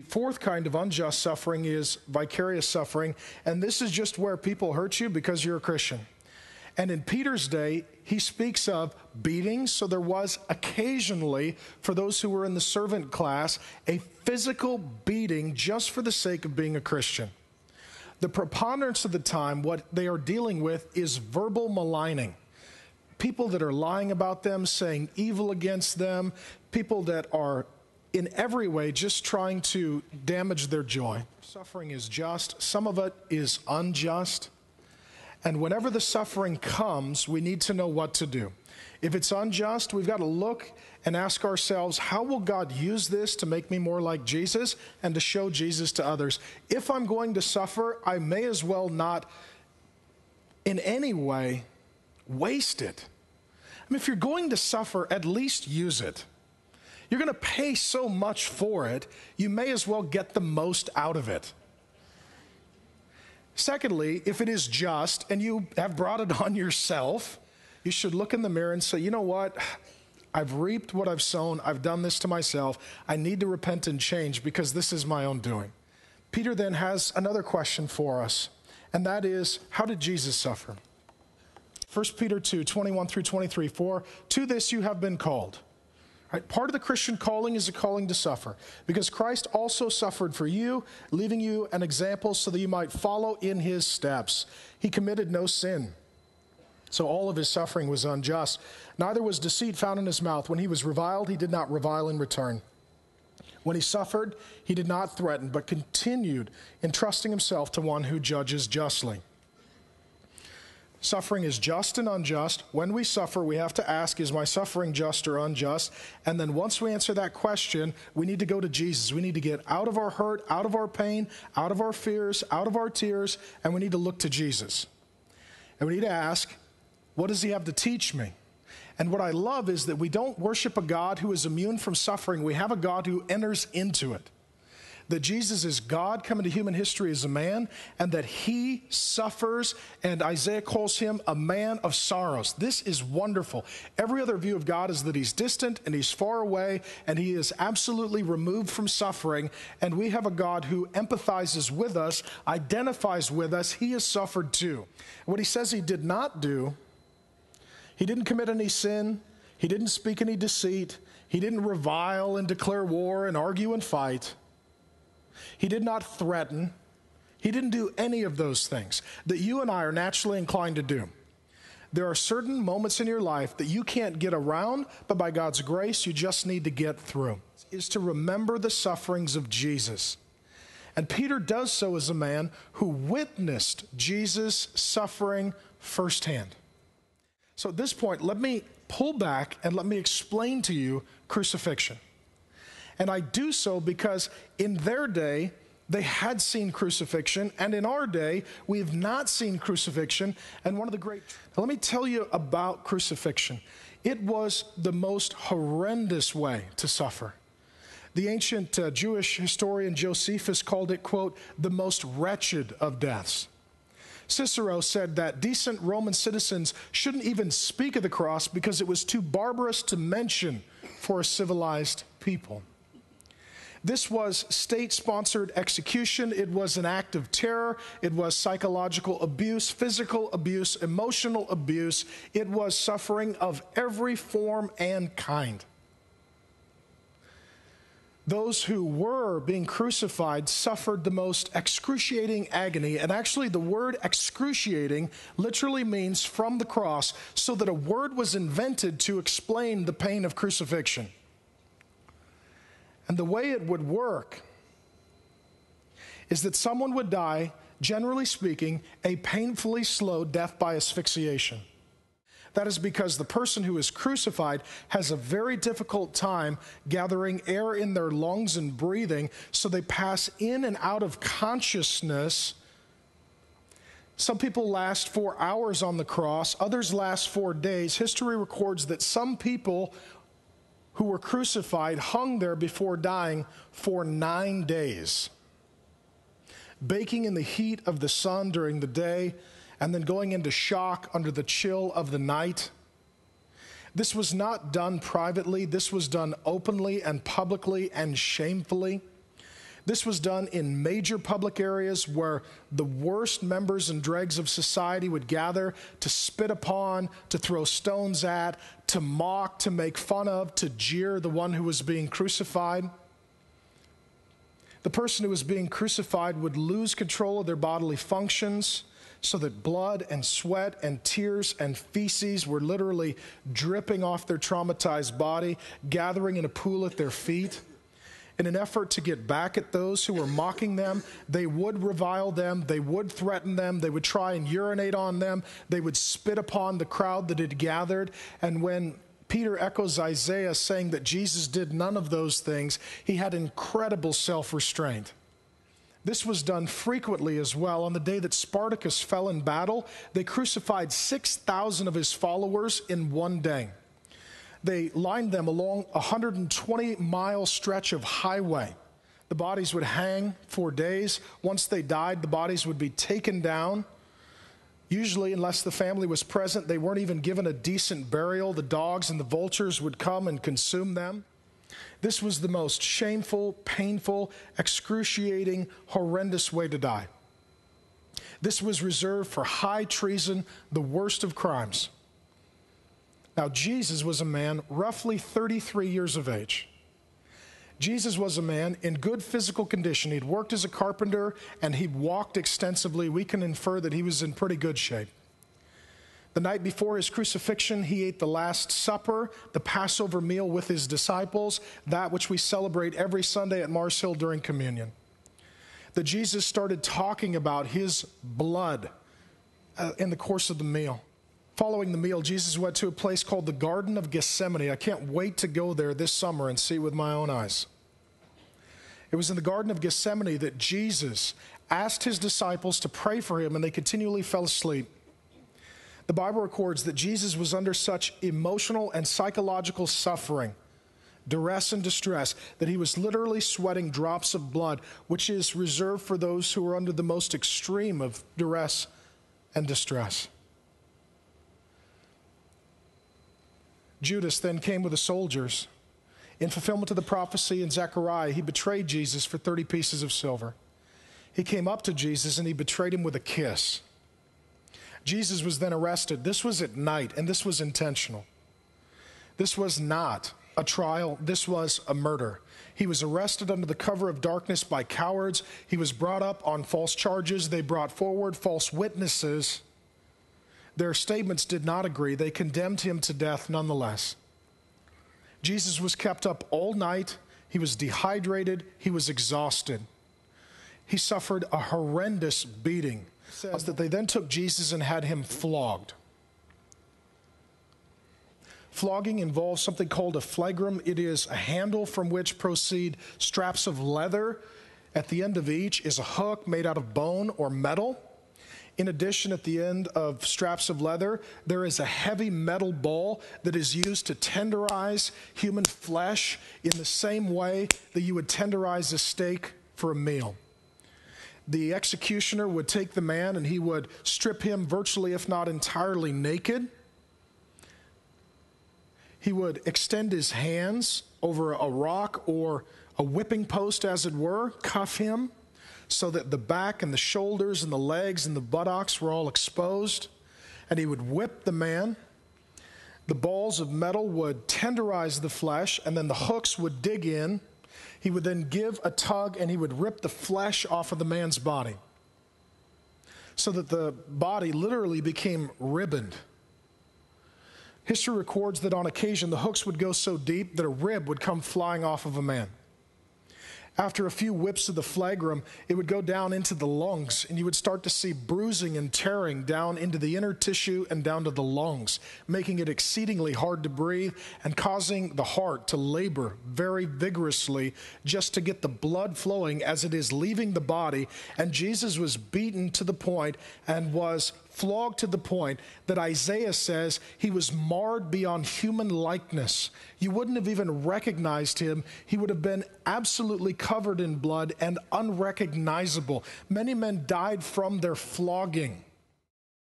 Fourth kind of unjust suffering is vicarious suffering, and this is just where people hurt you because you're a Christian. And in Peter's day, he speaks of beatings, so there was occasionally, for those who were in the servant class, a physical beating just for the sake of being a Christian. The preponderance of the time, what they are dealing with is verbal maligning. People that are lying about them, saying evil against them, people that are in every way just trying to damage their joy. Suffering is just, some of it is unjust. And whenever the suffering comes, we need to know what to do. If it's unjust, we've got to look and ask ourselves, how will God use this to make me more like Jesus and to show Jesus to others? If I'm going to suffer, I may as well not in any way waste it. I mean, if you're going to suffer, at least use it. You're going to pay so much for it, you may as well get the most out of it. Secondly, if it is just and you have brought it on yourself, you should look in the mirror and say, you know what? I've reaped what I've sown. I've done this to myself. I need to repent and change because this is my own doing. Peter then has another question for us, and that is, how did Jesus suffer? 1 Peter 2, 21 through 23, for to this you have been called. Right? Part of the Christian calling is a calling to suffer, because Christ also suffered for you, leaving you an example so that you might follow in his steps. He committed no sin, so all of his suffering was unjust. Neither was deceit found in his mouth. When he was reviled, he did not revile in return. When he suffered, he did not threaten, but continued entrusting himself to one who judges justly. Suffering is just and unjust. When we suffer, we have to ask, is my suffering just or unjust? And then once we answer that question, we need to go to Jesus. We need to get out of our hurt, out of our pain, out of our fears, out of our tears, and we need to look to Jesus. And we need to ask, what does he have to teach me? And what I love is that we don't worship a God who is immune from suffering. We have a God who enters into it. That Jesus is God coming to human history as a man, and that he suffers, and Isaiah calls him a man of sorrows. This is wonderful. Every other view of God is that he's distant and he's far away, and he is absolutely removed from suffering, and we have a God who empathizes with us, identifies with us. He has suffered too. What he says he did not do, he didn't commit any sin, he didn't speak any deceit, he didn't revile and declare war and argue and fight. He did not threaten. He didn't do any of those things that you and I are naturally inclined to do. There are certain moments in your life that you can't get around, but by God's grace, you just need to get through. Is to remember the sufferings of Jesus. And Peter does so as a man who witnessed Jesus' suffering firsthand. So at this point, let me pull back and let me explain to you crucifixion. And I do so because in their day, they had seen crucifixion, and in our day, we have not seen crucifixion. And one of the great... Now, let me tell you about crucifixion. It was the most horrendous way to suffer. The ancient Jewish historian Josephus called it, quote, the most wretched of deaths. Cicero said that decent Roman citizens shouldn't even speak of the cross because it was too barbarous to mention for a civilized people. This was state-sponsored execution. It was an act of terror. It was psychological abuse, physical abuse, emotional abuse. It was suffering of every form and kind. Those who were being crucified suffered the most excruciating agony. And actually, the word excruciating literally means from the cross, so that a word was invented to explain the pain of crucifixion. And the way it would work is that someone would die, generally speaking, a painfully slow death by asphyxiation. That is because the person who is crucified has a very difficult time gathering air in their lungs and breathing, so they pass in and out of consciousness. Some people last 4 hours on the cross, others last 4 days. History records that some people who were crucified hung there before dying for 9 days, baking in the heat of the sun during the day, and then going into shock under the chill of the night. This was not done privately. This was done openly and publicly and shamefully. This was done in major public areas where the worst members and dregs of society would gather to spit upon, to throw stones at, to mock, to make fun of, to jeer the one who was being crucified. The person who was being crucified would lose control of their bodily functions so that blood and sweat and tears and feces were literally dripping off their traumatized body, gathering in a pool at their feet. In an effort to get back at those who were mocking them, they would revile them, they would threaten them, they would try and urinate on them, they would spit upon the crowd that had gathered. And when Peter echoes Isaiah saying that Jesus did none of those things, he had incredible self-restraint. This was done frequently as well. On the day that Spartacus fell in battle, they crucified 6,000 of his followers in one day. They lined them along a 120-mile stretch of highway. The bodies would hang for days. Once they died, the bodies would be taken down. Usually, unless the family was present, they weren't even given a decent burial. The dogs and the vultures would come and consume them. This was the most shameful, painful, excruciating, horrendous way to die. This was reserved for high treason, the worst of crimes. Now, Jesus was a man roughly 33 years of age. Jesus was a man in good physical condition. He'd worked as a carpenter and he'd walked extensively. We can infer that he was in pretty good shape. The night before his crucifixion, he ate the Last Supper, the Passover meal with his disciples, that which we celebrate every Sunday at Mars Hill during communion. That Jesus started talking about his blood in the course of the meal. Following the meal, Jesus went to a place called the Garden of Gethsemane. I can't wait to go there this summer and see with my own eyes. It was in the Garden of Gethsemane that Jesus asked his disciples to pray for him, and they continually fell asleep. The Bible records that Jesus was under such emotional and psychological suffering, duress and distress, that he was literally sweating drops of blood, which is reserved for those who are under the most extreme of duress and distress. Judas then came with the soldiers. In fulfillment of the prophecy in Zechariah, he betrayed Jesus for 30 pieces of silver. He came up to Jesus and he betrayed him with a kiss. Jesus was then arrested. This was at night, and this was intentional. This was not a trial. This was a murder. He was arrested under the cover of darkness by cowards. He was brought up on false charges. They brought forward false witnesses. Their statements did not agree. They condemned him to death nonetheless. Jesus was kept up all night. He was dehydrated. He was exhausted. He suffered a horrendous beating. It says that they then took Jesus and had him flogged. Flogging involves something called a flagrum. It is a handle from which proceed straps of leather. At the end of each is a hook made out of bone or metal. In addition, at the end of straps of leather, there is a heavy metal ball that is used to tenderize human flesh in the same way that you would tenderize a steak for a meal. The executioner would take the man and he would strip him virtually, if not entirely, naked. He would extend his hands over a rock or a whipping post, as it were, cuff him, so that the back and the shoulders and the legs and the buttocks were all exposed. And he would whip the man. The balls of metal would tenderize the flesh, and then the hooks would dig in. He would then give a tug, and he would rip the flesh off of the man's body, so that the body literally became ribboned. History records that on occasion the hooks would go so deep that a rib would come flying off of a man. After a few whips of the flagrum, it would go down into the lungs, and you would start to see bruising and tearing down into the inner tissue and down to the lungs, making it exceedingly hard to breathe and causing the heart to labor very vigorously just to get the blood flowing as it is leaving the body. And Jesus was beaten to the point and was flogged to the point that Isaiah says he was marred beyond human likeness. You wouldn't have even recognized him. He would have been absolutely covered in blood and unrecognizable. Many men died from their flogging.